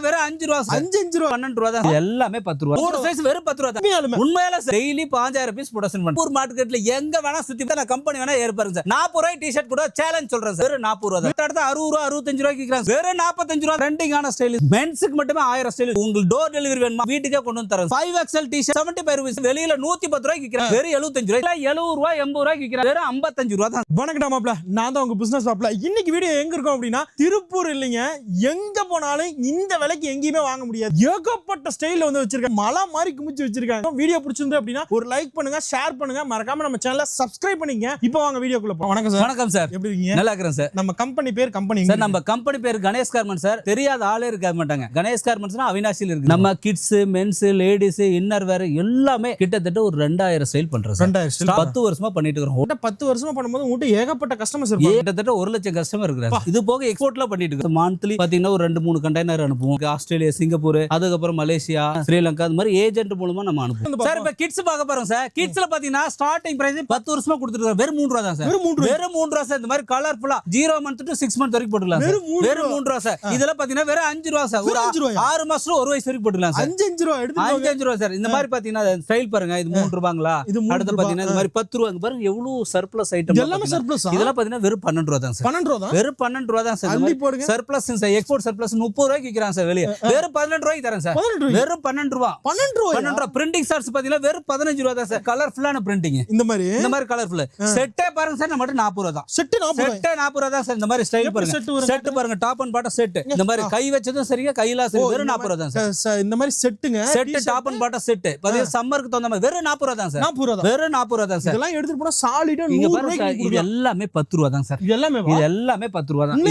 வெறும் 5 ரூபா சார். 5 ரூபா 12 ரூபா தான். எல்லாமே 10 ரூபா. ஒரு சைஸ் வெறும் 10 ரூபா தான். உண்மையால டெய்லி 5000 பீஸ் ப்ரொடக்ஷன் பண்ணு. ஒரு மார்க்கெட்ல எங்க வேணா சுத்தி நான் கம்பெனி வேணா ஏற்பாருங்க சார். 40 ரூபாய் டி-ஷர்ட் கூட சேலஞ்ச் சொல்றேன் சார். வெறும் 40 ரூபா தான். அடுத்து 60 ரூபா 65 ரூபாய்க்கு விக்கிறாங்க. வெறும் 45 ரூபா. ட்ரெண்டிங்கான ஸ்டைல். மென்ஸ்க்கு மட்டுமே 1000 ஸ்டைல். உங்களுக்கு டோர் டெலிவரி வேணுமா வீட்டுக்கே கொண்டு வந்து தரேன். 5XL டி-ஷர்ட் 75 ரூபாய். வெளியில 110 ரூபாய்க்கு விக்கிறாங்க. வெறும் 75 ரூபாய். 70 ரூபாய் 80 ரூபாய்க்கு விக்கிறாங்க. வெறும் 55 ரூபா தான். வணக்கம் மாப்ள, நான் தான் உங்க பிசினஸ் மாப்ள. இன்னைக்கு வீடியோ எங்க இருக்கோம் அப்படின்னா திருப்பூர் இல்லைங்க. எங்க போனாலும் இந்த விலைக்கு எங்கேயுமே வாங்க முடியாது. ஏகப்பட்ட ஸ்டைல்ல வந்து வச்சிருக்காங்க. மலை மாதிரி குமிச்சு வச்சிருக்காங்க. வீடியோ பிடிச்சிருந்தது அப்படின்னா ஒரு லைக் பண்ணுங்க, ஷேர் பண்ணுங்க, மறக்காம நம்ம சேனலை சப்ஸ்கிரைப் பண்ணிக்கங்க. இப்போ வாங்க வீடியோக்குள்ள போலாம். வணக்கம் சார். வணக்கம் சார். எப்படி இருக்கீங்க? நல்லா இருக்கேன் சார். நம்ம கம்பெனி பேர் சார், நம்ம கம்பெனி பேர் கணேஷ் கார்மெண்ட்ஸ் சார். தெரியாத ஆளே இருக்க மாட்டாங்க. கணேஷ் கார்மெண்ட்ஸ்னா அவினாசியில் இருக்கு. நம்ம kids, mens, ladies, inner wear எல்லாமே கிட்டத்தட்ட ஒரு 2000 ஸ்டைல் பண்றோம் சார். 2000 ஸ்டைல் 10 வருஷமா பண்ணிட்டு இருக்கோம். 10 வருஷமா பண்ணும்போது உங்ககிட்ட ஏகப்பட்ட கஸ்டமர்ஸ் இருப்பாங்க. கிட்டத்தட்ட 1 லட்சம் கஸ்டமர் இருக்காங்க. இது போக எக்ஸ்போர்ட்ல பண்ணிட்டு இருக்கோம். மந்த்லி பாத்தீங்கன்னா ஒரு 2-3 கண்டெய்னர் அனுப்புவோம். ஆஸ்திரேலியா, சிங்கப்பூர், அதுக்கப்புறம் மலேசியா, ஸ்ரீலங்கா, அது மாதிரி ஏஜென்ட் மூலமா நம்ம அனுப்புவோம் சார். இப்ப கிட்ஸ் பார்க்க போறோம் சார். கிட்ஸ்ல பாத்தீங்கன்னா ஸ்டார்டிங் பிரைஸ் 10 வருஷமா கொடுத்துட்டு இருக்கோம். வெறும் 3 ரூபா தான் சார். வெறும் 3 ரூபா சார். இந்த மாதிரி கலர்ஃபுல்லா 0 மந்த் டு 6 மந்த் வரைக்கும் போட்டுக்கலாம். வெறும் 3 ரூபா சார். இதெல்லாம் பாத்தீங்கன்னா வெறும் 5 ரூபா சார். ஒரு 6 மாசம் 1 வயசு வரைக்கும் போட்டுக்கலாம் சார். 5 ரூபா எடுத்து 5 ரூபா சார். இந்த மாதிரி பாத்தீங்கன்னா ஸ்டைல் பாருங்க. இது 3 ரூபாங்களா? அடுத்து பாத்தீங்கன்னா இந்த மாதிரி 10 ரூபா. பாருங்க எவ்வளவு சர்ப்ளஸ் ஐட்டம். எல்லாமே சர்ப்ளஸ். இதெல்லாம் பாத்தீங்கன்னா வெறும் 12 ரூபா தான் சார். 12 ரூபா தான். வெறும் 12 ரூபா தான் sir. Surplus sir. Export surplus 30 ரூபாய்க்கு விக்கிறாங்க சார் வெளிய. வெறும் 12 ரூபாய்க்கு தரேன் சார். வெறும் 12 ரூபா. 12 ரூபா. பிரிண்டிங் சார்ட்ஸ் பாத்தீங்கன்னா வெறும் 15 ரூபா தான் சார். கலர்ஃபுல்லான பிரிண்டிங். இந்த மாதிரி கலர்ஃபுல் செட்டே பாருங்க சார். நம்ம 40 ரூபா தான். செட் 40 ரூபா தான் சார். இந்த மாதிரி ஸ்டைல் பாருங்க. செட் பாருங்க. Top and bottom set. இந்த மாதிரி கை வச்சதும் சரியா, கையில சரி. வெறும் 40 ரூபா தான் சார். இந்த மாதிரி செட்டுங்க. Set top and bottom set. பாத்தீங்கன்னா சம்மருக்கு தகுந்த மாதிரி வெறும் 40 ரூபா தான் சார். 40 ரூபா. வெறும் 40 ரூபா தான் சார். இதெல்லாம் எடுத்துட்டு போனா சாலிடா 100 ரூபாய்க்கு. இது எல்லாமே 10 ரூபா தான் சார். இது எல்லாமே 10 ரூபா தான்.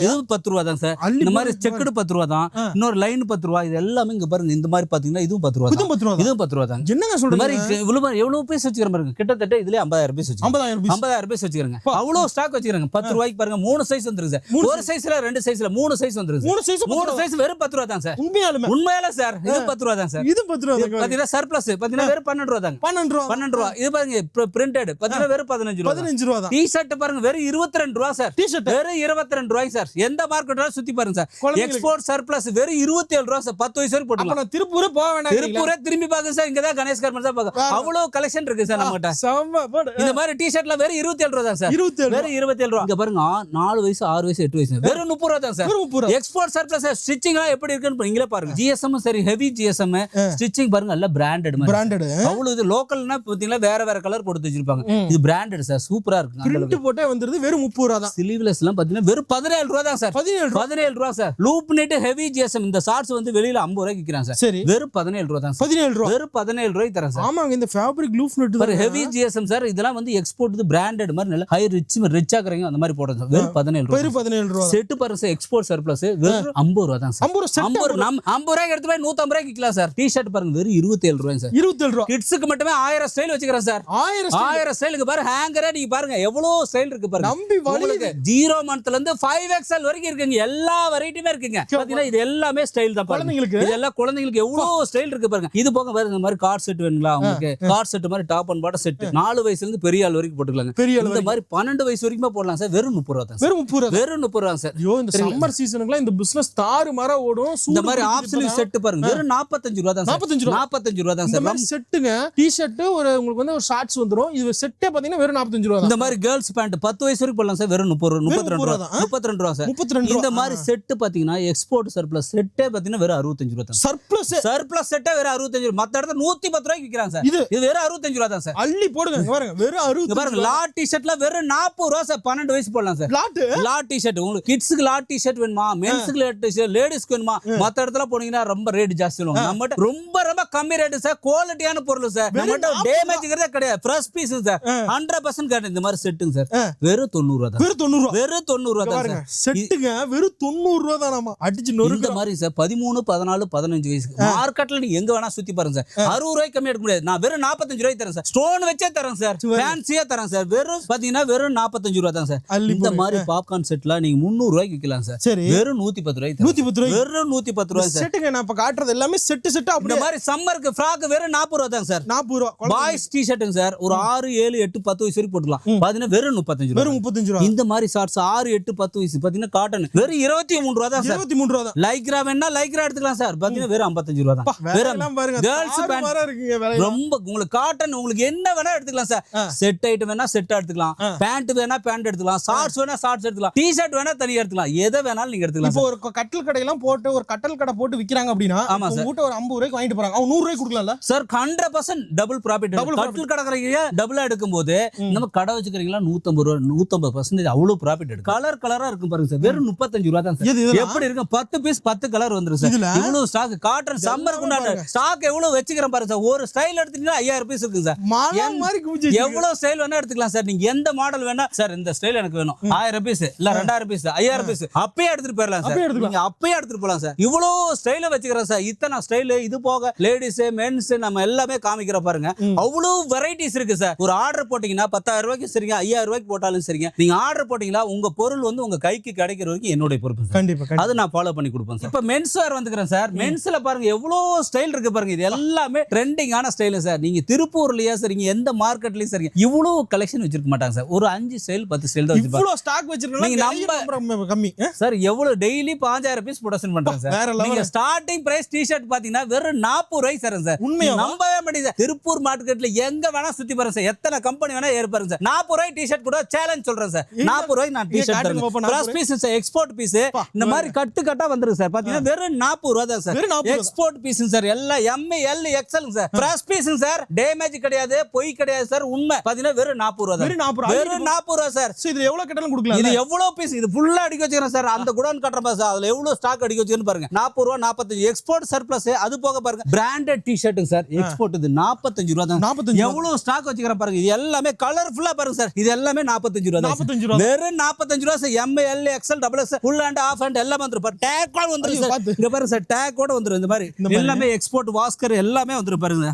இது 10 ரூபா தான் சார். இந்த மாதிரி செக்குடு 10 ரூபா தான். இன்னொரு லைன் 10 ரூபா. இது எல்லாமே இங்க பாருங்க. இந்த மாதிரி பாத்தீங்கன்னா இதுவும் 10 ரூபா தான். இதுவும் 10 ரூபா தான். என்னங்க சொல்றீங்க? இந்த மாதிரி எவ்வளவு பீஸ் வச்சிருக்க பாருங்க. கிட்டத்தட்ட இதுல 50000 பீஸ் வச்சிருக்காங்க. 50000 பீஸ் வச்சிருக்காங்க. அவ்வளவு ஸ்டாக் வச்சிருக்காங்க. 10 ரூபாய்க்கு பாருங்க. 3 சைஸ் வந்துருக்கு சார். ஒரு சைஸ்ல 2 சைஸ்ல 3 சைஸ் வந்துருக்கு. 3 சைஸ் வெறும் 10 ரூபா தான் சார். உண்மையால சார். இது 10 ரூபா தான் சார். இது 10 ரூபா தான். பாத்தீங்கன்னா சர்ப்ளஸ் பாத்தீங்கன்னா வெறும் 12 ரூபா தான். 12 ரூபா. இது பாருங்க பிரிண்டட் பாத்தீங்கன்னா வெறும் 15 ரூபா தான். டி-ஷர்ட் பாருங்க வெறும் 22 ரூபா சார். டி-ஷர்ட் வெறும் 22 ரூபாய் சார். எந்த மார்க்கெட்ல சுத்தி பாருங்க சார். எக்ஸ்போர்ட் சர்ப்ளஸ் வெறும் 27 ரூபா சார். 10 வயசு வரை போட்டுக்கலாம். அப்ப திருப்பூரே போக வேண்டாம். திருப்பூரே திரும்பி பாருங்க சார். இங்க தான் கணேஷ் கார்மெண்ட்ஸ் தான் பாக்க. அவ்வளவு கலெக்ஷன் இருக்கு சார் நம்மட்ட. இந்த மாதிரி டி-ஷர்ட்ல வெறும் 27 ரூபா தான் சார். வெறும் 27 ரூபா. இங்க பாருங்க 4 வயசு 6 வயசு 8 வயசு வெறும் 30 ரூபா தான் சார். எக்ஸ்போர்ட் சர்ப்ளஸ் ஸ்டிச்சிங் எல்லாம் எப்படி இருக்குன்னு நீங்களே பாருங்க. ஜிஎஸ்எம் சரி, ஹெவி ஜிஎஸ்எம் ஸ்டிச்சிங் பாருங்க. எல்லாம் பிராண்டட் மாதிரி. அவ்வளவு இது லோக்கல்னா பாத்தீங்கன்னா வேற கலர் போட்டு வச்சிருப்பாங்க. இது பிராண்டட் சார். சூப்பரா இருக்கு. பிரிண்ட் போட்டே வந்துருது. வெறும் 30 ரூபா தான். ஸ்லீவ்லெஸ் எல்லாம் பாத்தீங்கன்னா வெறும் 17 ரூபா தான் சார். 17 ரூபா sir. Loop net heavy GSM இந்த ஷார்ட்ஸ் வந்து வெளியில 50 ரூபாய்க்கு விக்கிறாங்க சார். சரி, வெறும் 17 ரூபா தான். 17 ரூபா. வெறும் 17 ரூபாய்க்கு தரேன் சார். ஆமாங்க. இந்த ஃபேப்ரிக் லூப் நெட் பாரு. Heavy GSM sir. இதெல்லாம் வந்து எக்ஸ்போர்ட் பிராண்டட் மாதிரி நல்ல ஹை ரிச்சா கறங்க அந்த மாதிரி போடுறாங்க. வெறும் 17 ரூபா. வெறும் 17 ரூபா. செட் பாருங்க சார். எக்ஸ்போர்ட் சர்ப்ளஸ் வெறும் 50 ரூபா தான் சார். 50 ரூபாய்க்கு எடுத்து போய் 150 ரூபாய்க்கு விக்கலாம் சார். டி-ஷர்ட் பாருங்க வெறும் 27 ரூபாய் சார். 27 ரூபா. கிட்ஸ்க்கு மட்டுமே 1000 ஸ்டைல் வச்சிருக்கேன் சார். 1000 ஸ்டைலுக்கு பாருங்க. ஹேங்கரே நீங்க பாருங்க எவ்வளவு ஸ்டைல் இருக்கு பாருங்க. நம்பி வலிக்கு 0 மந்த்ல இருந்து 5XL வரைக்கும் இருக்குங்க. எல்லா வெரைட்டியுமே இருக்குங்க. பாத்தீங்கன்னா இது எல்லாமே ஸ்டைல் தான் பாருங்க. இது எல்லாம் குழந்தைகளுக்கு எவ்வளவு ஸ்டைல் இருக்கு பாருங்க. இது போக வேற இந்த மாதிரி கார்ட் செட் வேணுங்களா உங்களுக்கு? கார்ட் செட் மாதிரி டாப் அண்ட் பாட்டம் செட் 4 வயசுல இருந்து பெரிய ஆள் வரைக்கும் போட்டுக்கலாங்க. இந்த மாதிரி 12 வயசு வரைக்கும் போடலாம் சார். வெறும் 30 ரூபா தான். வெறும் 30 ரூபா சார். ஐயோ, இந்த சம்மர் சீசனுக்குலாம் இந்த பிசினஸ் தாறுமாறா ஓடும். இந்த மாதிரி ஆஃப் ஸ்லீவ் செட் பாருங்க. வெறும் 45 ரூபா தான். 45 ரூபா தான் சார். நம்ம செட்டுங்க. டி-ஷர்ட் ஒரு உங்களுக்கு வந்து ஒரு ஷார்ட்ஸ் வந்துரும். இது செட்டே பாத்தீங்கன்னா வெறும் 45 ரூபா தான். இந்த மாதிரி கேர்ள்ஸ் பேண்ட் 10 வயசு வரைக்கும் போடலாம் சார். வெறும் 32 ரூபா. 32 ரூபா சார். இந்த மாதிரி செட் பாத்தீங்கன்னா எக்ஸ்போர்ட் சர்ப்ளஸ் செட்டே பாத்தீங்கன்னா வெறும் 65 ரூபா தான். சர்ப்ளஸ் செட்டே வெறும் 65 ரூபா. மத்த இடத்துல 110 ரூபாய்க்கு விக்கிறாங்க சார். இது வெறும் 65 ரூபா தான் சார். அள்ளி போடுங்க பாருங்க. வெறும் 60 பாருங்க. லாட் டி-ஷர்ட்ல வெறும் 40 ரூபா சார். 12 வயசு போடலாம் சார். லாட் டி-ஷர்ட் உங்களுக்கு கிட்ஸ்க்கு லாட் டி-ஷர்ட் வேணுமா, மென்ஸ்க்கு லாட் டி-ஷர்ட், லேடிஸ்க்கு வேணுமா? மத்த இடத்துல போனீங்கன்னா ரொம்ப ரேட் ஜாஸ்தி சொல்லுவாங்க. நம்மட்ட ரொம்ப கம்மி ரேட் சார். குவாலிட்டியான பொருள் சார். நம்மட்ட டேமேஜ்ங்கறதே கிடையாது. Fresh piece sir. 100% கேரண்டி. இந்த மாதிரி செட்டுங்க சார். வெறும் 90 ரூபா தான். வெறும் 90 ரூபா தான் சார். செட்டுங்க வெறும் 90 ரூபா தான். நாம அடிச்சு நொறுங்க மாதிரி சார். 13 14 15 வயசு மார்க்கெட்ல நீங்க எங்க வேணா சுத்தி பாருங்க சார். 60 ரூபாய்க்கு கம்மி எடுக்க முடியாது. நான் வெறும் 45 ரூபாய்க்கு தரேன் சார். ஸ்டோன் வச்சே தரேன் சார். ஃபேன்சியா தரேன் சார். வெறும் பாத்தீங்கன்னா வெறும் 45 ரூபா தான் சார். இந்த மாதிரி பாப்கார்ன் செட்ல நீங்க 300 ரூபாய்க்கு விக்கலாம் சார். வெறும் 110 ரூபாய்க்கு. 110 ரூபாய். வெறும் 110 ரூபாய் சார். செட்டுங்க நான் இப்ப காட்டுறது எல்லாமே செட் இந்த மாதிரி சம்மருக்கு ஃப்ராக் வெறும் 40 ரூபாய் தான் சார். 40 ரூபாய். பாய்ஸ் டி-ஷர்ட்டுங்க சார். ஒரு 6 7 8 10 வயசு வரைக்கும் போட்டுக்கலாம். பாத்தீங்கன்னா வெறும் 35 ரூபாய். வெறும் 35 ரூபாய். இந்த மாதிரி ஷார்ட்ஸ் 6 8 10 வயசு பாத்தீங்கன்னா காட்டன் வெறும் 23 ரூபாய் தான் சார். 23 ரூபாய் தான். லைக்ரா வேணா லைக்ரா எடுத்துக்கலாம் சார். பாத்தீங்கன்னா வெறும் 55 ரூபா தான். வேறெல்லாம் பாருங்க கேர்ள்ஸ் தாறுமாறா இருக்குங்க விலை. ரொம்ப உங்களுக்கு காட்டன் உங்களுக்கு என்ன வேணா எடுத்துக்கலாம் சார். செட் ஐட்டம் வேணா செட் எடுத்துக்கலாம், பேண்ட் வேணா பேண்ட் எடுத்துக்கலாம், ஷார்ட்ஸ் வேணா ஷார்ட்ஸ் எடுத்துக்கலாம், டி-ஷர்ட் வேணா தனியா எடுத்துக்கலாம், எதை வேணாலும் நீங்க எடுத்துக்கலாம். இப்போ ஒரு கட்டல் கடையெல்லாம் போட்டு ஒரு கட்டல் கடை போட்டு விக்கிறாங்க அப்படின்னா ஆமா சார், உங்ககிட்ட ஒரு 50 ரூபாய்க்கு வாங்கிட்டு போறாங்க, அவன் 100 ரூபாய்க்கு கொடுக்கலாம்ல சார்? 100% double profit. கட்டல் கடைக்காரங்க டபுளா எடுக்கும்போது நம்ம கடை வச்சுக்கிறீங்களா 150 ரூபா 150% அவ்வளவு ப்ராஃபிட் எடுக்கும். கலர் கலரா இருக்கும் பாருங்க சார், வெறும் 35 ரூபா தான் சார். எப்படி இருக்கு 10 பீஸ் 10 கலர் வந்துரும் சார். இவ்வளவு ஸ்டாக் காட்டன் சம்மருக்கு உண்டான ஸ்டாக் எவ்வளவு வச்சுக்கிறேன் பாருங்க சார். ஒரு ஸ்டைல் எடுத்தீங்கன்னா 5000 பீஸ் இருக்கு சார். மாதிரி குமிச்சு எவ்வளவு ஸ்டைல் வேணா எடுத்துக்கலாம் சார். நீங்க எந்த மாடல் வேணா சார், இந்த ஸ்டைல் எனக்கு வேணும் 1000 பீஸ் இல்ல 2000 பீஸ் 5000 பீஸ் அப்பயே எடுத்துட்டு போயிடலாம் சார். நீங்க அப்பயே எடுத்துட்டு போலாம் சார். இவ்வளவு ஸ்டைல வச்சுக்கிறேன் சார். இத்தனை ஸ்டைல் இது போக லேடிஸ் மென்ஸ் நம்ம எல்லாமே காமிக்கிற பாருங்க. அவ்வளவு வெரைட்டிஸ் இருக்கு சார். ஒரு ஆர்டர் போட்டீங்கன்னா 10000 ரூபாய்க்கு சரிங்க, 5000 ரூபாய்க்கு போட்டாலும் சரிங்க. நீங்க ஆர்டர் போட்டீங்களா உங்க பொருள் வந்து உங்க கைக்கு கிடைக்கிற வரைக்கும் என்னோட பொறுப்பு. கண்டிப்பா அது நான் ஃபாலோ பண்ணி கொடுப்பேன் சார். இப்ப மென்ஸ் வேர் வந்துக்கிறேன் சார். மென்ஸ்ல பாருங்க எவ்வளவு ஸ்டைல் இருக்கு பாருங்க. இது எல்லாமே ட்ரெண்டிங்கான ஸ்டைல் சார். நீங்க திருப்பூர்லயா சரிங்க, எந்த மார்க்கெட்லயும் சரிங்க, இவ்வளவு கலெக்ஷன் வச்சிருக்க மாட்டாங்க சார். ஒரு 5 ஸ்டைல் 10 ஸ்டைல் தான் வச்சிருப்பாங்க. இவ்வளவு ஸ்டாக் வச்சிருக்கீங்க. நம்ம கம்மி சார். எவ்வளவு டெய்லி 5000 பீஸ் ப்ரொடக்ஷன் பண்றாங்க சார். நீங்க ஸ்டார்டிங் பிரைஸ் டி-ஷர்ட் பாத்தீங்கன்னா வெறும் 40 ரூபாய் சார். உண்மையா நம்பவே மாட்டீங்க. திருப்பூர் மார்க்கெட்ல எங்க வேணா சுத்தி பாருங்க சார். எத்தனை கம்பெனி வேணா ஏறி பாருங்க சார். 40 ரூபாய் டி-ஷர்ட் கூட சேலஞ்ச் சொல்றேன் சார். 40 ரூபாய் நான் டி-ஷர்ட் தரேன். Cross piece sir, export piece இந்த மாதிரி கட்டு கட்டா வந்துருக்கு சார். பாத்தீங்கன்னா வெறும் 40 ரூபாய் தான் சார். Export piece sir. எல்லாம் M L XL sir. Cross piece sir. Damage கிடையாது, பொய் கிடையாது சார். உண்மை பாத்தீங்கன்னா வெறும் 40 ரூபாய் தான். வெறும் 40 ரூபாய் சார். இது எவ்வளவு கட்டலாம் கொடுக்கலாம். இது எவ்வளவு பீஸ், இது ஃபுல்லா அடிக்க வச்சிருக்கேன் சார். அந்த குடோன் கட்டறப்ப சார் அதுல எவ்வளவு ஸ்டாக் அடிக்க வச்சிருக்கேன்னு பாருங்க. 40 ரூபாய் 45 எக்ஸ்போர்ட் சர்ப்ளஸ். அது போக பாருங்க பிராண்டட் டி-ஷர்ட் சார். எக்ஸ்போர்ட் இது 45 ரூபாய் தான். 45 எவ்வளவு ஸ்டாக் வச்சிருக்கேன் பாருங்க. இது எல்லாமே கலர்ஃபுல்லா பாருங்க சார். இது எல்லாமே 45 ரூபாய் தான். 45 ரூபாய் வெறும் 45 ரூபாய் sir. M L XL double X full and half and எல்லாம் வந்துரும். டேக் கூட வந்துரும் சார். இங்க பாருங்க சார், டேக் கூட வந்துரும். இந்த மாதிரி எல்லாமே எக்ஸ்போர்ட் வாஸ்கர் எல்லாமே வந்துரும் பாருங்க.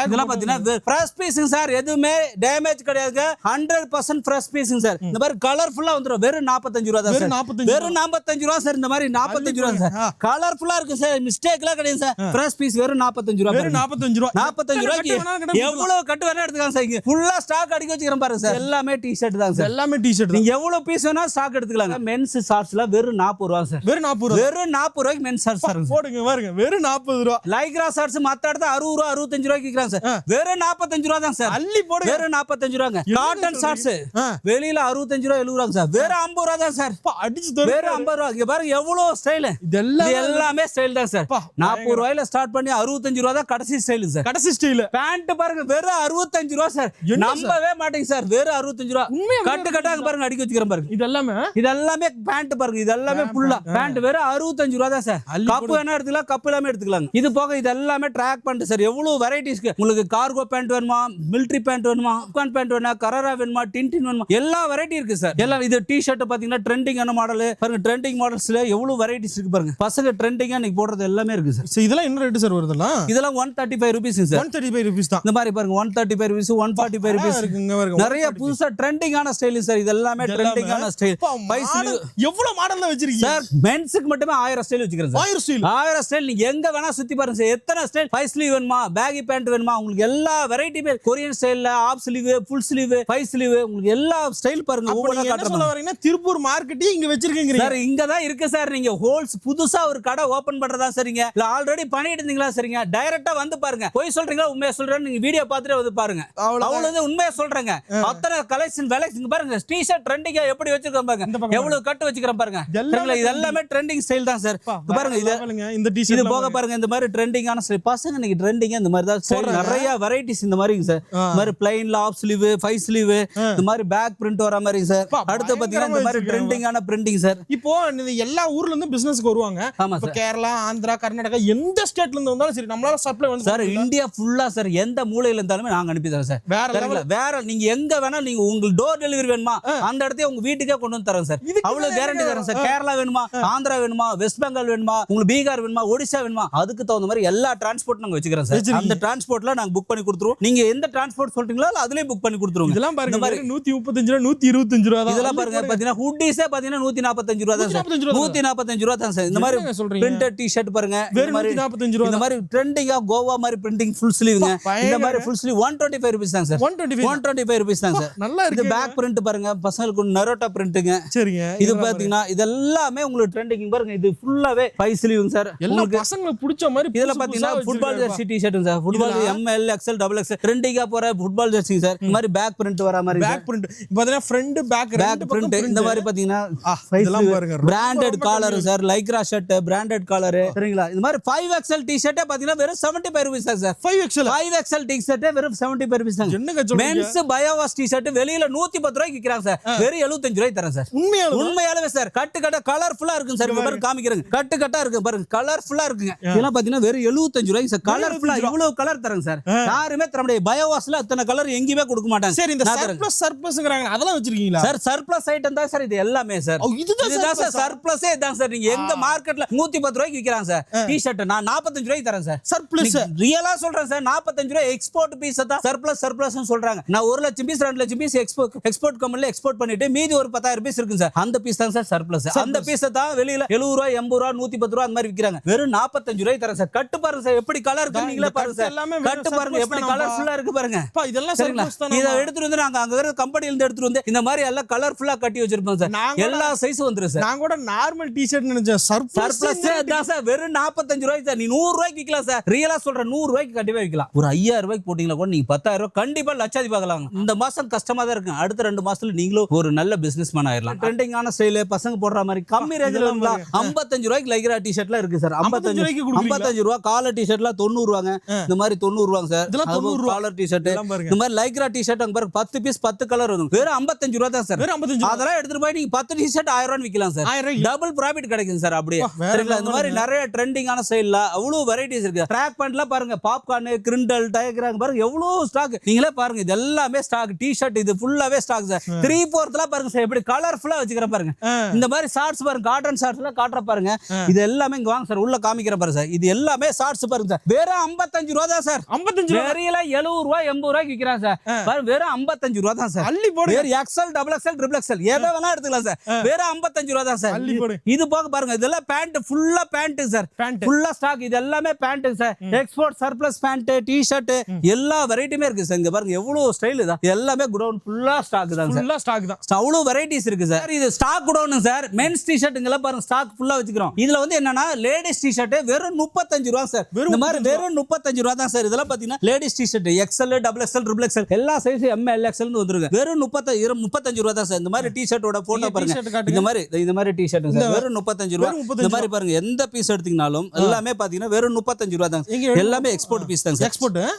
இதெல்லாம் பாத்தீங்கன்னா ஃப்ரெஷ் பீஸுங்க சார். எதுவுமே டேமேஜ் கிடையாது. 100% ஃப்ரெஷ் பீஸுங்க சார். இந்த மாதிரி கலர்ஃபுல்லா வந்துரும். வெறும் 45 ரூபாய் தான் சார். வெறும் 45 ரூபாய் சார். இந்த மாதிரி 45 ரூபாய் சார். கலர்ஃபுல்லா இருக்கு சார். மிஸ்டேக்லாம் கிடையாது சார். ஃப்ரெஷ் பீஸ் வெறும் 45 ரூபாய். வெறும் 45 ரூபாய். 45 ரூபாய்க்கு எவ்வளவு கட்டு வேணா எடுத்துக்கலாம் சார். இங்க ஃபுல்லா ஸ்டாக் அடிக்க வச்சிருக்கேன் பாருங்க சார். எல்லாமே டி-ஷர்ட் தான் சார். எல்லாமே டி-ஷர்ட். நீங்க எவ்வளவு பீஸ் வேணா ஸ்டாக் எடுத்துக்கலாம். மென்ஸ் ஷார்ட்ஸ்ல வெறும் 40 ரூபாய் சார். வெறும் 40 ரூபாய். வெறும் 40 ரூபாய்க்கு மென்ஸ் ஷார்ட்ஸ் சார். போடுங்க பாருங்க. வெறும் 40 ரூபாய். லைக்ரா ஷார்ட்ஸ் மத்த இடத்துல 60 ரூபாய் 65 ரூபாய்க்கு விக்கிறாங்க சார். வெறும் 45 ரூபாய் தான் சார். அள்ளி போடுங்க. வெறும் 45 ரூபாய்ங்க. காட்டன் ஷார்ட்ஸ் வெளியில 65 ரூபாய் 70 ரூபாய் சார். வெறும் 50 ரூபாய் தான் சார். அடிச்சு வெறும் 50 ரூபாய். இங்க பாருங்க எவ்வளவு ஸ்டைல். இது எல்லாமே ஸ்டைல் தான் சார். 40 ரூபாயில ஸ்டார்ட் பண்ணி 65 ரூபாய் தான் கடைசி ஸ்டைல் சார். கடைசி ஸ்டைல். பேண்ட் பாருங்க வெறும் 65 ரூபாய் சார். நம்பவே மாட்டீங்க சார். வெறும் 65 ரூபாய். கட்டு கட்டாங்க பாருங்க அடிக்க வச்சிக்கிறேன் பாருங்க. இதெல்லாமே பேண்ட் பாருங்க. இது எல்லாமே ஃபுல்லா பேண்ட் வெறும் 65 ரூபாய் தான் சார். கப் வேணா எடுத்துக்கலாம், கப் எல்லாமே எடுத்துக்கலாம். இது போக இது எல்லாமே ட்ராக் பேண்ட் சார். எவ்வளவு வெரைட்டிஸ் உங்களுக்கு. கார்கோ பேண்ட் வேணுமா, மிலிட்டரி பேண்ட் வேணுமா, அப்கான் பேண்ட் வேணுமா, கரரா வேணுமா, டின்டின் வேணுமா, எல்லா வெரைட்டி இருக்கு சார். எல்லாம் இது டி-ஷர்ட் பாத்தீங்கன்னா ட்ரெண்டிங்கான மாடல் பாருங்க. ட்ரெண்டிங் மாடல்ஸ்ல எவ்வளவு வெரைட்டிஸ் இருக்கு பாருங்க. பசங்க ட்ரெண்டிங்கா இன்னைக்கு போடுறது எல்லாமே இருக்கு சார். இதெல்லாம் என்ன ரேட் சார் வருதுல? இதெல்லாம் 135 ரூபீஸ் சார். 135 ரூபீஸ் தான். இந்த மாதிரி பாருங்க 135 ரூபீஸ் 145 ரூபீஸ் இருக்குங்க. நிறைய புதுசா ட்ரெண்டிங்கான ஸ்டைல் சார். இது எல்லாமே ட்ரெண்டிங்கான ஸ்டைல். எவ்வளவு மாடல்ல வச்சிருக்கீங்க சார்? மென்ஸ்க்கு மட்டுமே 1000 ஸ்டைல் வச்சிருக்கேன் சார். 1000 ஸ்டைல். நீங்க எங்க வேணா சுத்தி பாருங்க சார். எத்தனை ஸ்டைல். 5 ஸ்லீவ் வேணுமா, பேகி பேண்ட் வேணுமா, உங்களுக்கு எல்லா வெரைட்டியுமே கொரியன் ஸ்டைல்ல of sleeve, full sleeve, 5 sleeve, உங்களுக்கு எல்லா ஸ்டைல் பாருங்க. ஒவ்வொரு காட்டுறேன். சொல்ல வரீங்கன்னா திருப்பூர் மார்க்கெட் இங்க வச்சிருக்கீங்க சார். இங்க தான் இருக்கு சார். நீங்க ஹோல்ஸ் புதுசா ஒரு கடை ஓபன் பண்றதா சரிங்க, இல்ல ஆல்ரெடி பண்ணிட்டு இருந்தீங்களா சரிங்க, டைரக்டா வந்து பாருங்க. போய் சொல்றீங்களா உண்மையா சொல்றேன்னு நீங்க வீடியோ பார்த்துட்டு வந்து பாருங்க. அவ்வளவு உண்மையா சொல்றேங்க. அத்தனை கலெக்ஷன் வெலைக்ஸ் பாருங்க. டி-ஷர்ட் ட்ரெண்டிங்கா எப்படி வச்சிருக்கோம் பாருங்க. எவ்வளவு கட்டு வச்சிருக்கேன் பாருங்க. இது எல்லாமே ட்ரெண்டிங் ஸ்டைல் தான் சார். பாருங்க இந்த டி-ஷர்ட் இது போக பாருங்க. இந்த மாதிரி ட்ரெண்டிங்கான ஸ்டைல் பசங்க இன்னைக்கு ட்ரெண்டிங்கா இந்த மாதிரி தான் ஸ்டைல். நிறைய வெரைட்டிஸ் இந்த மாதிரி சார். இந்த மாதிரி பிளைன்ல ஆஃப் ஸ்லீவ், 5 ஸ்லீவ், இந்த மாதிரி பேக் பிரிண்ட் வர மாதிரி சார். அடுத்து பாத்தீங்கன்னா இந்த மாதிரி ட்ரெண்டிங்கான பிரிண்டிங் சார். இப்போ எல்லா ஊர்ல இருந்து பிசினஸ்க்கு வருவாங்க. இப்போ கேரளா, ஆந்திரா, கர்நாடகா எந்த ஸ்டேட்ல இருந்து வந்தாலும் சரி நம்மளால சப்ளை வந்து சார். இந்தியா ஃபுல்லா சார். எந்த மூலையில இருந்தாலுமே நாங்க அனுப்பி தரோம் சார். வேற நீங்க எங்க வேணா நீங்க உங்களுக்கு டோர் டெலிவரி வேணுமா அந்த இடத்தையே உங்க வீட்டுக்கே கொண்டு வந்து தரோம் சார். அவ்வளவு கேரண்டி தரோம் சார். கேரளா வேணுமா, ஆந்திரா வேணுமா, வெஸ்ட் பெங்கால் வேணுமா, உங்களுக்கு பீகார் வேணுமா, ஒடிசா வேணுமா, அதுக்கு தகுந்த மாதிரி எல்லா டிரான்ஸ்போர்ட் நாங்க வச்சுக்கிறோம் சார். அந்த டிரான்ஸ்போர்ட்ல நாங்க புக் பண்ணி கொடுத்துருவோம். நீங்க எந்த டிரான்ஸ்போர்ட் சொல்றீங்களோ அதுலயே புக் பண்ணி கொடுத்துருவோம். இதெல்லாம் பாருங்க 135 ரூபாய் 125 ரூபாய் தான். இதெல்லாம் பாருங்க பாத்தீங்கன்னா ஹூடிஸே பாத்தீங்கன்னா 145 ரூபாய் தான் சார். 145 ரூபாய் தான் சார். இந்த மாதிரி பிரிண்டட் டி-ஷர்ட் பாருங்க. இந்த மாதிரி 145 ரூபாய். இந்த மாதிரி ட்ரெண்டிங்கா கோவா மாதிரி பிரிண்டிங் ஃபுல் ஸ்லீவ்ங்க. இந்த மாதிரி ஃபுல் ஸ்லீவ் 125 ரூபீஸ் தான் சார். 125 ரூபீஸ் தான் சார். நல்லா இருக்கு. இந்த பேக் பிரிண்ட் பாருங்க. பசங்களுக்கு நரோட்டா பிரிண்ட்ங்க. சரிங்க. இது பாத்தீங்கன்னா இதெல்லாமே உங்களுக்கு ட்ரெண்டிங் பாருங்க. இது ஃபுல்லா ஃபுல்லாவே 5 ஸ்லீவ் சார். எல்லா பசங்களுக்கு பிடிச்ச மாதிரி இதுல பாத்தீங்கன்னா football jersey T-shirt sir. Football M L XL double XL ட்ரெண்டிங்கா போற ஃபுட்பால் ஜெர்சி சார். இந்த மாதிரி பேக் பிரிண்ட் வர மாதிரி பேக் பிரிண்ட் பாத்தீங்கன்னா ஃப்ரண்ட் பேக் பிரிண்ட் இந்த மாதிரி பாத்தீங்கன்னா இதெல்லாம் பாருங்க branded collar sir. Lycra shirt branded collar சரிங்களா. இந்த மாதிரி 5XL டி-ஷர்ட்டே பாத்தீங்கன்னா வெறும் 75 ரூபாய் தான் சார். 5XL டி-ஷர்ட்டே வெறும் 75 ரூபாய் தான். என்னங்க சொல்றீங்க? மென்ஸ் பயோவாஸ் டி-ஷர்ட் வெளியில 110 ரூபாய்க்கு விக்கிறாங்க சார். வெறும் 75 ரூபாய் தரேன் சார். உண்மையாவே சார். கட்டு கட்ட கலர்ஃபுல்லா இருக்கு சார். இங்க பாருங்க காமிக்கிறேன். கட்டு கட்டா இருக்கு பாருங்க. கலர்ஃபுல்லா இருக்குங்க. இதெல்லாம் பாத்தீங்கன்னா வெறும் 75 ரூபாய் சார். கலர்ஃபுல்லா இவ்வளவு கலர் தரேன் சார். யாருமே தர முடியாது. பயோவாஸ்ல அத்தனை கலர் எங்கேயுமே கொடுக்க மாட்டாங்க. சரி இந்த சர்ப்ளஸ்ங்கறாங்க அதெல்லாம் வச்சிருக்கீங்களா சார்? சர்ப்ளஸ் ஐட்டம் தான் சார் இது எல்லாமே சார். இதுதான் சார் சர்ப்ளஸே இதான் சார். நீங்க எங்க மார்க்கெட்ல 110 ரூபாய்க்கு விக்கிறாங்க சார் டி-ஷர்ட். நான் 45 ரூபாய்க்கு தரேன் சார். சர்ப்ளஸ் ரியலா சொல்றேன் சார். 45 ரூபாய் எக்ஸ்போர்ட் பீஸ் தான் சர்ப்ளஸ்னு சொல்றாங்க. நான் 1 லட்சம் பீஸ் 2 லட்சம் பீஸ் எக்ஸ்போர்ட் கம்பெனில எக்ஸ்போர்ட் பண்ணிட்டு மீதி ஒரு 10,000 பீஸ் இருக்கு சார். அந்த பீஸ் தான் சார் சர்ப்ளஸ். அந்த பீஸ் தான் வெளியில 70 ரூபாய் 80 ரூபாய் 110 ரூபாய் அந்த மாதிரி விக்கிறாங்க. வெறும் 45 ரூபாய் தரேன் சார். கட்டு பாருங்க சார் எப்படி கலர் இருக்கு நீங்களே பாருங்க சார். கட்டு பாருங்க எப்படி கலர்ஃபுல்லா இருக்கு பாருங்க. இதெல்லாம் சர்ப்ளஸ் தான். இத எடுத்துட்டு வந்து நாங்க அங்க வேற கம்பெனில இருந்து எடுத்துட்டு வந்து இந்த மாதிரி எல்லாம் கலர்ஃபுல்லா கட்டி வச்சிருப்போம் சார். எல்லா சைஸும் வந்துரும் சார். நான் கூட நார்மல் டி-ஷர்ட் நினைச்சேன். சர்ப்ளஸ் தான் சார். வெறும் 45 ரூபாய் சார். நீ 100 ரூபாய்க்கு விக்கலாம் சார். ரியலா சொல்றேன் 100 ரூபாய்க்கு கண்டிப்பா விக்கலாம். ஒரு 5000 ரூபாய்க்கு போட்டீங்களா கூட நீங்க 10,000 ரூபாய் கண்டிப்பா லட்சாதிபதி ஆகலாம். இந்த மாசம் கஷ்டமா தான் இருக்கு. அடுத்த 2 மாசத்துல நீங்களும் ஒரு நல்ல பிசினஸ் மேன் ஆயிரலாம். ட்ரெண்டிங்கான ஸ்டைல் பசங்க போடுற மாதிரி கம்மி ரேஞ்சில 55 ரூபாய்க்கு லைக்ரா டி-ஷர்ட்ல இருக்கு சார். 55 ரூபாய் காலர் டி-ஷர்ட்ல 90 ரூபாங்க. இந்த மாதிரி 90 ரூபாங்க சார். காலர் டி-ஷர்ட் இந்த மாதிரி லைக்ரா டி-ஷர்ட் அங்க பாருங்க 10 பீஸ் 10 கலர் வரும். வெறும் 55 ரூபாய் தான் சார். அதெல்லாம் எடுத்துட்டு போய் நீங்க 10 டி-ஷர்ட் 1000 ரூபாய் விக்கலாம் சார். டபுள் ப்ராஃபிட் கிடைக்கும் சார். அப்படியே சரிங்களா. இந்த மாதிரி நிறைய ட்ரெண்டிங்கான ஸ்டைல்ல அவ்வளவு வெரைட்டிஸ் இருக்கு. ட்ராக் பேண்ட்ல பாருங்க பாப்கார்ன் கிரிண்டல் டயக்ராம் பாருங்க எவ்வளவு ஸ்டாக். நீங்களே பாருங்க இது எல்லாமே ஸ்டாக். டி-ஷர்ட் இது ஃபுல்லாவே ஸ்டாக் சார். 3/4ல பாருங்க சார் எப்படி கலர்ஃபுல்லா வச்சுக்கிற பாருங்க. இந்த மாதிரி ஷார்ட்ஸ் பாருங்க காட்டன் ஷார்ட்ஸ்ல காட்ற பாருங்க. இது எல்லாமே இங்க வாங்க சார். உள்ள காமிக்கிற பாருங்க சார். இது எல்லாமே ஷார்ட்ஸ் பாருங்க சார். வெறும் 55 ரூபாய் தான் சார். 55 வெறியில 70 ரூபாய் 80 ரூபாய்க்கு விக்கிறாங்க சார். பாருங்க வெறும் 55 ரூபாய் தான் சார். அள்ளி போடு. வேற XL double XL triple XL எதை வேணா எடுத்துக்கலாம் சார். வெறும் 55 ரூபாய் தான் சார். அள்ளி போடு. இது போக பாருங்க இதெல்லாம் பேண்ட் ஃபுல்லா பேண்ட் சார். ஃபுல்லா ஸ்டாக். இது எல்லாமே pant sir. Export surplus pant t-shirt எல்லா வெரைட்டியுமே இருக்கு சார். இங்க பாருங்க எவ்வளவு ஸ்டைல் தான். எல்லாமே குடவுன் ஃபுல்லா ஸ்டாக் தான் சார். ஃபுல்லா ஸ்டாக் தான். அவ்வளவு வெரைட்டிஸ் இருக்கு சார். இது ஸ்டாக் குடவுன் சார். மென்ஸ் டி-ஷர்ட்ங்கள பாருங்க ஸ்டாக் ஃபுல்லா வச்சுக்கிறோம். இதுல வந்து என்னன்னா லேடிஸ் டி-ஷர்ட் வெறும் 35 ரூபாய் சார். இந்த மாதிரி வெறும் 35 ரூபாய் தான் சார். இதெல்லாம் பாத்தீங்கன்னா ladies T-shirt XL double XL triple XL எல்லா சைஸ் எம்எல் எக்ஸ்எல் வந்துருக்கு. வெறும் 35 ரூபாய் தான் சார். இந்த மாதிரி டி-ஷர்ட்டோட போட்டோ பாருங்க. இந்த மாதிரி டி-ஷர்ட் சார் வெறும் 35 ரூபாய். இந்த மாதிரி பாருங்க எந்த பீஸ் எடுத்தீங்கனாலும் எல்லாமே பாத்தீங்கன்னா வெறும் 35 ரூபாய் தான். எல்லாமே எக்ஸ்போர்ட் பீஸ் தான் சார்.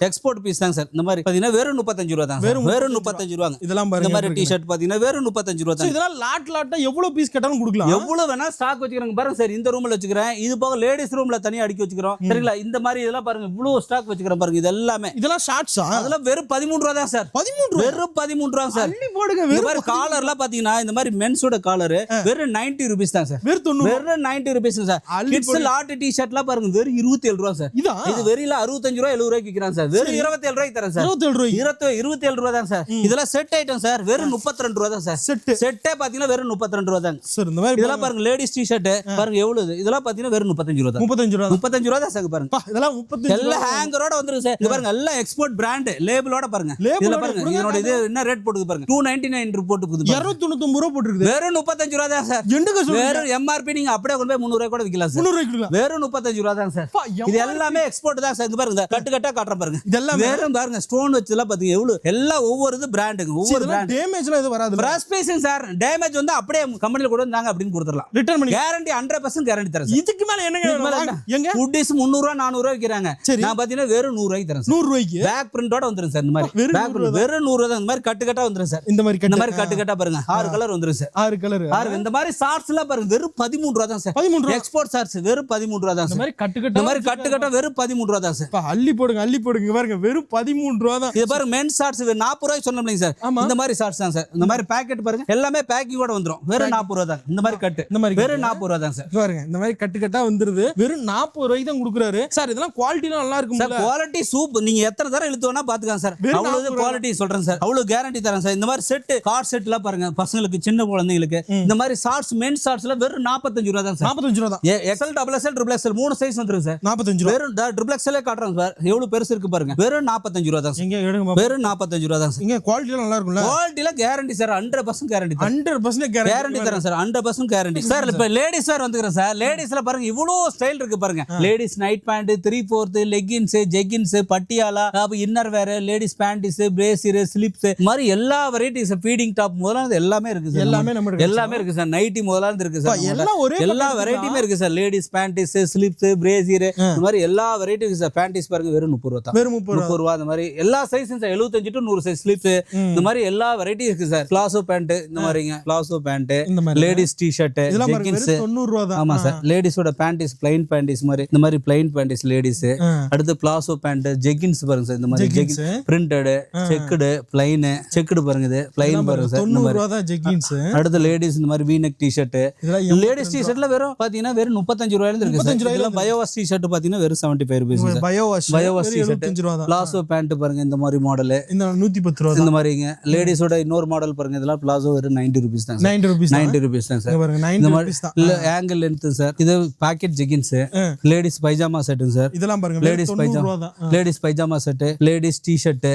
எக்ஸ்போர்ட் பீஸ் தான் சார். இந்த மாதிரி பாத்தீங்கன்னா வெறும் 35 ரூபாய் தான். வெறும் 35 ரூபாய். இதெல்லாம் பாருங்க. இந்த மாதிரி டி-ஷர்ட் பாத்தீங்கன்னா வெறும் 35 ரூபாய் தான். இதெல்லாம் லாட்டா எவ்வளவு பீஸ் கேட்டாலும் கொடுக்கலாம். எவ்வளவு வேணா ஸ்டாக் வச்சுக்கறங்க பாருங்க சார். இந்த ரூம்ல வச்சுக்கிறேன். இது போக லேடிஸ் ரூம்ல தனியா அடுக்கி வச்சுக்கிறோம். சரிங்களா. இந்த மாதிரி இதெல்லாம் பாருங்க இவ்வளவு ஸ்டாக் வச்சுக்கிறேன் பாருங்க. இது எல்லாமே இதெல்லாம் ஷார்ட்ஸா. அதெல்லாம் வெறும் 13 ரூபாய் தான் சார். 13 வெறும் 13 ரூபாய் சார். அள்ளி போடுங்க. வெறும் காலர்லாம் பாத்தீங்கன்னா இந்த மாதிரி மென்ஸோட காலர் வெறும் 90 ரூபீஸ் தான் சார். வெறும் 90 ரூபீஸ் சார். கிட்ஸ் லாட் டி-ஷர்ட்லாம் பாருங்க வெறும் 27 ரூபாய் சார். இது வெறியில 65 ரூபாய் 70 ரூபாய்க்கு விக்கிறாங்க சார். வெறும் 27 ரூபாய்க்கு தரேன் சார். 27 ரூபாய் தான் சார். இதெல்லாம் செட் ஐட்டம் சார். வெறும் 32 ரூபாய் தான் சார். செட்டே பாத்தீங்கன்னா வெறும் 32 ரூபாய் தான் சார். இந்த மாதிரி இதெல்லாம் பாருங்க லேடிஸ் டி-ஷர்ட் பாருங்க எவ்வளவு. இதெல்லாம் பாத்தீங்கன்னா வெறும் 35 ரூபாய் தான். 35 ரூபாய் தான் சார் பாருங்க. இதெல்லாம் 35 எல்லாம் ஹேங்கரோட வந்துருக்கு சார். இது பாருங்க எல்லாம் எக்ஸ்போர்ட் பிராண்ட் லேபிளோட பாருங்க. இதுல பாருங்க இதோட இது என்ன ரேட் போட்டுது பாருங்க. 299 போட்டுது. 299 ரூபாய் போட்டுருக்கு. வெறும் 35 ரூபாய் தான் சார். வெறும் எம்ஆர்பி நீங்க அப்படியே கொண்டு போய் 300 ரூபாய் கூட விக்கலாம் சார். 300 ரூபாய் வெறும் 35 ரூபாய் தான் சார். இது எல்லாமே எக்ஸ்போர்ட் தான் சார். இங்க பாருங்க கட்டு கட்டா காட்ற பாருங்க. இதெல்லாம் வெறும் பாருங்க ஸ்டோன் வச்சலாம் பாத்தீங்க எவ்வளவு. எல்லாம் ஒவ்வொரு இது பிராண்டுங்க. ஒவ்வொரு பிராண்ட் டேமேஜ்ல இது வராது. Brush பீசிங் sir. டேமேஜ் வந்து அப்படியே கம்பெனில கூட வந்தாங்க அப்படினு கொடுத்துறலாம். ரிட்டர்ன் பண்ணி கேரண்டி 100% கேரண்டி தரேன் சார். இதுக்கு மேல என்னங்க எங்க ஃபுட்டிஸ் 300 ரூபாய் 400 ரூபாய் விக்கிறாங்க. நான் பாத்தீங்கன்னா வெறும் 100 ரூபாய்க்கு தரேன் சார். 100 ரூபாய்க்கு பேக் பிரிண்டோட வந்துரும் சார். இந்த மாதிரி பேக் பிரிண்ட் வெறும் 100 ரூபாய் தான். இந்த மாதிரி கட்டு கட்டா வந்துரும் சார். இந்த மாதிரி கட்டு கட்டா பாருங்க 6 கலர் வந்துரும் சார். 6 கலர். இந்த மாதிரி ஷார்ட்ஸ்லாம் பாருங்க வெறும் 13 ரூபாய் தான் சார். 13 ரூபாய் எக்ஸ்போர்ட் ஷார்ட்ஸ் வெறும் 13 ரூபாய் தான் சார். இந்த மாதிரி கட்டு கட்டா வெறும் 13 ரூபாய் தான் சார். அள்ளி போடுங்க பாருங்க வெறும் 13 ரூபாய் தான். இது பாருங்க மென்ஸ் ஷார்ட்ஸ் 40 ரூபாய் சொன்னோம்ல சார். இந்த மாதிரி ஷார்ட்ஸ் தான் சார். இந்த மாதிரி பாக்கெட் பாருங்க எல்லாமே பேக்கிங்கோட வந்துரும். வெறும் 40 ரூபாய் தான். இந்த மாதிரி கட்டு இந்த மாதிரி வெறும் 40 ரூபாய் தான் சார். பாருங்க இந்த மாதிரி கட்டு கட்டா வந்துருது. வெறும் 40 ரூபாய்க்கு தான் கொடுக்குறாரு சார். இதெல்லாம் குவாலிட்டிலாம் நல்லா இருக்கும் சார். Quality soup. நீங்க எத்தனை தடவை இழுத்து வேணா பாத்துக்கலாம் சார். அவ்வளவு குவாலிட்டி சொல்றேன் சார். அவ்வளவு கேரண்டி தரேன் சார். இந்த மாதிரி செட் கார்ட் செட்லாம் பாருங்க பசங்களுக்கு சின்ன குழந்தைங்களுக்கு இந்த மாதிரி ஷார்ட்ஸ் மென்ஸ் ஷார்ட்ஸ்ல வெறும் 45 ரூபாய் தான் சார். 45 ரூபாய் தான். XL double XL triple XL 3 size வந்துரும் சார். 45 ரூபாய். வெறும் ட்ரிபிள் எக்ஸ்எல்லே காட்றேன் சார். எவ்வளவு பெருசு இருக்கு பாருங்க. வெறும் 45 ரூபாய் தான். இங்க எடுங்க. வெறும் 45 ரூபாய் தான் சார். இங்க குவாலிட்டி நல்லா இருக்கும்ல. குவாலிட்டில கேரண்டி சார். 100% கேரண்டி. 100% கேரண்டி தரேன் சார். 100% guarantee sir. இப்ப லேடிஸ் வேர் வந்துக்கறேன் சொல்றேன் சார். லேடிஸ்ல பாருங்க இவ்வளவு ஸ்டைல் இருக்கு பாருங்க. Ladies night pant, 3/4, leggings, jeggings, Patiala, inner wear, ladies panties, brassiere, slips, இந்த மாதிரி எல்லா வெரைட்டிஸ், ஃபீடிங் டாப் முதல்ல எல்லாமே இருக்கு சார். எல்லாமே இருக்கு சார். நைட்டி முதல்ல இருக்கு சார். எல்லா வெரைட்டியுமே இருக்கு sir. Ladies panties, slips, brassiere, இந்த மாதிரி எல்லா வெரைட்டி இருக்கு சார். பேண்டிஸ் பாருங்க வெறும் 30 ரூபா தான். வெறும் 30 ரூபா. இந்த மாதிரி எல்லா சைஸும் சார். 75 to 100 சைஸ் ஸ்லிப்ஸ், இந்த மாதிரி எல்லா வெரைட்டி இருக்கு சார். பிளாசோ பேண்ட், இந்த மாதிரிங்க palazzo pant, ladies t-shirt, jeggings 90 ரூபா தான். ஆமா சார். லேடிஸோட பேண்டிஸ், பிளைன் பேண்டிஸ் மாதிரி, இந்த மாதிரி பிளைன் பேண்டிஸ் லேடிஸ். அடுத்து பிளாசோ பேண்ட், ஜெகின்ஸ் பாருங்க சார். இந்த மாதிரி jeggings printed, checked, plain, checked பாருங்க. இது பிளைன் பாருங்க சார். 90 ரூபா தான் ஜெகின்ஸ். அடுத்து லேடிஸ் இந்த மாதிரி V-neck டி-ஷர்ட். லேடிஸ் டி-ஷர்ட்ல வெறும் பாத்தீங்கன்னா வெறும் 35 ரூபாயில இருந்து இருக்கு சார். இதெல்லாம் பயோவாஷ் டி-ஷர்ட் பாத்தீங்கன்னா வெறும் 75 ரூபாய் சார். பயோவாஷ் டி-ஷர்ட் 75 ரூபாய் தான். பிளாசோ பேண்ட் பாருங்க இந்த மாதிரி மாடல். இந்த 110 ரூபாய் இந்த மாதிரிங்க. லேடிஸோட இன்னொரு மாடல் பாருங்க. இதெல்லாம் பிளாசோ வெறும் 90 ரூபீஸ் தான். 90 ரூபீஸ் தான் சார். இந்த மாதிரி ஆங்கிள் லென்த் சார். இது pocket jeggings, ladies pyjama set sir. இதெல்லாம் பாருங்க ladies pyjama, ladies pyjama set, ladies t-shirt,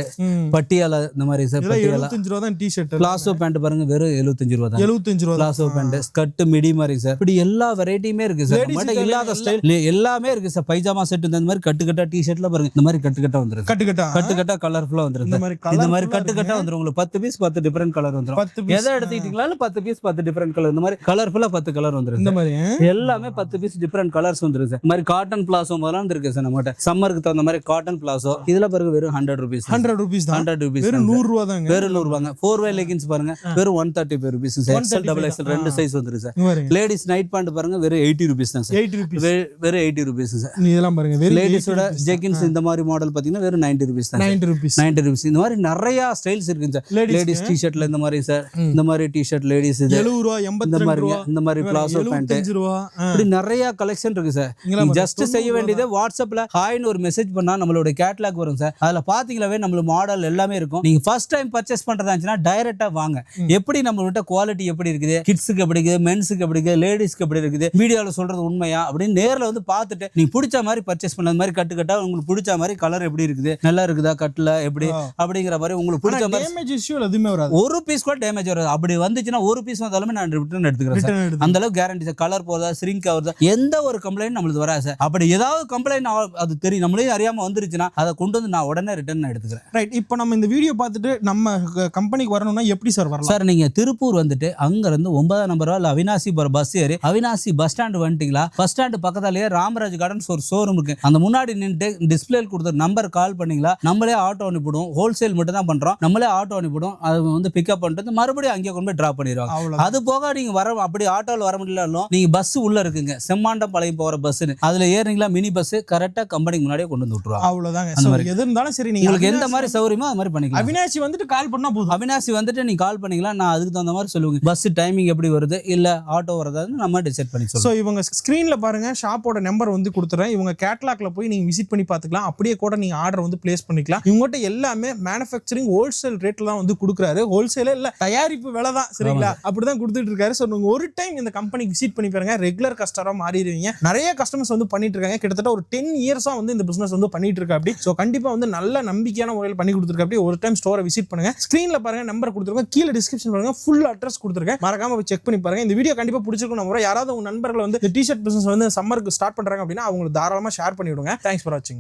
Patiala இந்த மாதிரி சார். பட்டியாலா 75 ரூபாய் தான் டி-ஷர்ட். பிளாசோ பேண்ட் பாருங்க வெறும் 75 ரூபாய் தான். 75 ரூபாய் பிளாசோ பேண்ட், ஸ்கர்ட், மிடி மாதிரி சார். இப்படி எல்லா வெரைட்டியுமே இருக்கு சார். நம்மட்ட இல்லாத ஸ்டைல் எல்லாமே இருக்கு சார். பைஜாமா செட் இந்த மாதிரி கட்டுக்கட்டா டி-ஷர்ட்ல பாருங்க. இந்த மாதிரி கட்டுக்கட்டா வந்துரும். கட்டுக்கட்டா கலர்ஃபுல்லா வந்துரும். இந்த மாதிரி கட்டுக்கட்டா வந்துரும். உங்களுக்கு 10 பீஸ் 10 டிஃபரண்ட் கலர் வந்துரும். எதை எடுத்துக்கிட்டீங்களாலும் 10 பீஸ் 10 டிஃபரண்ட் கலர். இந்த மாதிரி கலர்ஃபுல்லா 10 கலர் வந்துரும். இந்த மாதிரி எல்லாமே 10 பீஸ் டிஃபரண்ட் கலர்ஸ் வந்துரும் சார். இந்த மாதிரி காட்டன் பிளாசோ முதல்ல இருக்கு சார். நம்மட்ட சம்மருக்கு தகுந்த மாதிரி காட்டன் பிளாசோ. இதுல பாருங்க வெறும் 100 ரூபீஸ். 100 ரூபீஸ் தான். 100 ரூபீஸ் வெறும் 100 ரூபாய் தாங்க. வெறும் 100 ரூபாங்க. 4-way லெகின்ஸ் பாருங்க வெறும் 135 ரூபீஸ். XL, XXL ரெண்டு சைஸ் வந்துரும் சார். லேடிஸ் நைட் பேண்ட் பாருங்க வெறும் 80 ரூபீஸ் தான் சார். 80 ரூபீஸ் வெறும் 80 ரூபீஸ் சார். இதெல்லாம் பாருங்க வெறும் லேடிஸோட ஜெகின்ஸ் இந்த மாதிரி மாடல் பாத்தீங்கன்னா வெறும் 90 ரூபீஸ் தான். 90 ரூபீஸ். இந்த மாதிரி நிறைய ஸ்டைல்ஸ் இருக்கு சார். லேடிஸ் டி-ஷர்ட்ல இந்த மாதிரி சார். இந்த மாதிரி டி-ஷர்ட் லேடிஸ் இது 70 ரூபாய், 82 ரூபாய். இந்த மாதிரி பிளாசோ பேண்ட் 75 ரூபாய். இப்படி நிறைய கலெக்ஷன் இருக்கு சார். நீங்க ஜஸ்ட் செய்ய வேண்டியது வாட்ஸ்அப்ல ஹாய்னு ஒரு மெசேஜ் பண்ணா நம்மளோட கேட்டலாக் வரும் சார். அதுல பாத்தீங்களாவே நம்ம மாடல் எல்லாமே இருக்கும். நீங்க ஃபர்ஸ்ட் டைம் பர்ச்சேஸ் பண்றதா இருந்துச்சுன்னா டைரக்டா வாங்க. எப்படி நம்மள்ட்ட குவாலிட்டி எப்படி இருக்குது, கிட்ஸுக்கு எப்படி இருக்குது, மென்ஸுக்கு எப்படி இருக்குது, லேடிஸ்க்கு எப்படி இருக்குது, வீடியோல சொல்றது உண்மையா அப்படின்னு நேர்ல வந்து பார்த்துட்டு நீங்க பிடிச்ச மாதிரி பர்ச்சேஸ் பண்ண மாதிரி கட்டுக்கட்டா உங்களுக்கு பிடிச்ச மாதிரி கலர் எப்படி இருக்குது, நல்லா இருக்குதா, கட்டல எப்படி அப்படிங்கிற மாதிரி உங்களுக்கு பிடிச்ச மாதிரி டேமேஜ் இஷ்யூ எதுவுமே வராது. ஒரு பீஸ் கூட டேமேஜ் வராது. அப்படி வந்துச்சுன்னா ஒரு பீஸ் வந்தாலுமே நான் ரிட்டர்ன் எடுத்துக்கிறேன் சார். அந்த அளவுக்கு கேரண்டி சார். கலர் போறதா, ஸ்ரிங்க் ஆகுதா, எந்த ஒரு கம்ப்ளைண்ட் நம்மளுக்கு வராது சார். அப்படி ஏதாவது கம்ப்ளைண்ட் அது தெரியும் நம்மளே அறியாம வந்துருச்சுன்னா அதை கொண்டு வந்து நான் உடனே ரிட்டர்ன் எடுத்துக்கிறேன். ரைட். இப்போ நம்ம இந்த வீடியோ பார்த்துட்டு நம்ம கம்பெனிக்கு வரணும்னா எப்படி சார் வரலாம் சார்? நீங்க திருப்பூர் வந்துட்டு அங்க இருந்து 9ஆம் நம்பர் இல்ல அவினாசி பஸ் ஏறி அவினாசி பஸ் ஸ்டாண்ட் வந்துட்டீங்களா, பஸ் ஸ்டாண்ட் பக்கத்தாலேயே ராமராஜ் கார்டன்ஸ் ஒரு ஷோரூம் இருக்கு. அந்த முன்னாடி நின்று டிஸ்பிளே கொடுத்த நம்பர் கால் பண்ணீங்களா, நம்மளே ஆட்டோ அனுப்பிடுவோம். ஹோல்சேல் மட்டும் தான் பண்றோம். நம்மளே ஆட்டோ அனுப்பிடுவோம். அது வந்து பிக்கப் பண்ணிட்டு மறுபடியும் அங்கே கொண்டு போய் டிராப் பண்ணிடுவாங்க. அது போக நீங்க வர அப்படி ஆட்டோவில் வர முடியலாலும் நீங்க பஸ் உள்ள இருக்குங்க, செம்மாண்டம் பாளையம் போற பஸ், அதுல ஏறிங்களா மினி பஸ் கரெக்டா கம்பெனிக்கு முன்னாடியே கொண்டு வந்து விட்டுருவாங்க. அவ்வளவுதாங்க. எது இருந்தாலும் சரி, நீங்க உங்களுக்கு எந்த மாதிரி சௌகரியமோ அது மாதிரி பண்ணிக்கலாம். அவினாசி வந்துட்டு கால் பண்ணா போதும். அவினாசி வந்துட்டு நீங்க கால் பண்ணீங்களா, நான் அதுக்கு தகுந்த மாதிரி சொல்லுவேன். பஸ் டைமிங் எப்படி வருது இல்ல ஆட்டோ வரதான்னு நம்ம டிசைட் பண்ணி சொல்லுவோம். இவங்க ஸ்கிரீன்ல பாருங்க ஷாப்போட நம்பர் வந்து கொடுத்துறேன். இவங்க கேட்டலாக்ல போய் நீங்க விசிட் பண்ணி பார்த்துக்கலாம். அப்படியே கூட நீங்க ஆர்டர் வந்து பிளேஸ் பண்ணிக்கலாம். இவங்ககிட்ட எல்லாமே மேனுஃபேக்சரிங் ஹோல்சேல் ரேட்ல தான் வந்து கொடுக்குறாரு. ஹோல்சேலே இல்ல, தயாரிப்பு விலை தான். சரிங்களா? அப்படிதான் கொடுத்துட்டு இருக்காரு. ஸோ நீங்க ஒரு டைம் இந்த கம்பெனிக்கு விசிட் பண்ணி பாருங்க. ரெகுலர் கஸ்டமரா மாறிடுவீங்க. நிறைய கஸ்டமர்ஸ் வந்து பண்ணிட்டு இருக்காங்க. கிட்டத்தட்ட ஒரு 10 இயர்ஸா வந்து இந்த பிசினஸ் வந்து பண்ணிட்டு இருக்கா. அப்படி ஸோ கண்டிப்பா வந்து நல்ல நம்பிக்கையான முறையில் பண்ணி கொடுத்துருக்க. அப்படி ஒரு டைம் ஸ்டோரை விசிட் பண்ணுங்க. ஸ்கிரீன்ல பாருங்க நம்பர் கொடுத்துருக்கோம், கீழே டிஸ்கிரிப்ஷன் பாருங்க, ஃபுல் அட்ரஸ் கொடுத்துருக்கேன். மறக்காம செக் பண்ணி பாருங்க. இந்த வீடியோ கண்டிப்பா பிடிச்சிருக்கும் நம்புறேன். யாராவது உங்க நண்பர்கள் வந்து டி-ஷர்ட் பிசினஸ் வந்து சம்மருக்கு ஸ்டார்ட் பண்றாங்க அப்படின்னா அவங்களுக்கு தாராளமா ஷேர் பண்ணி விடுங்க. தேங்க்ஸ் ஃபார் வாட்சிங்.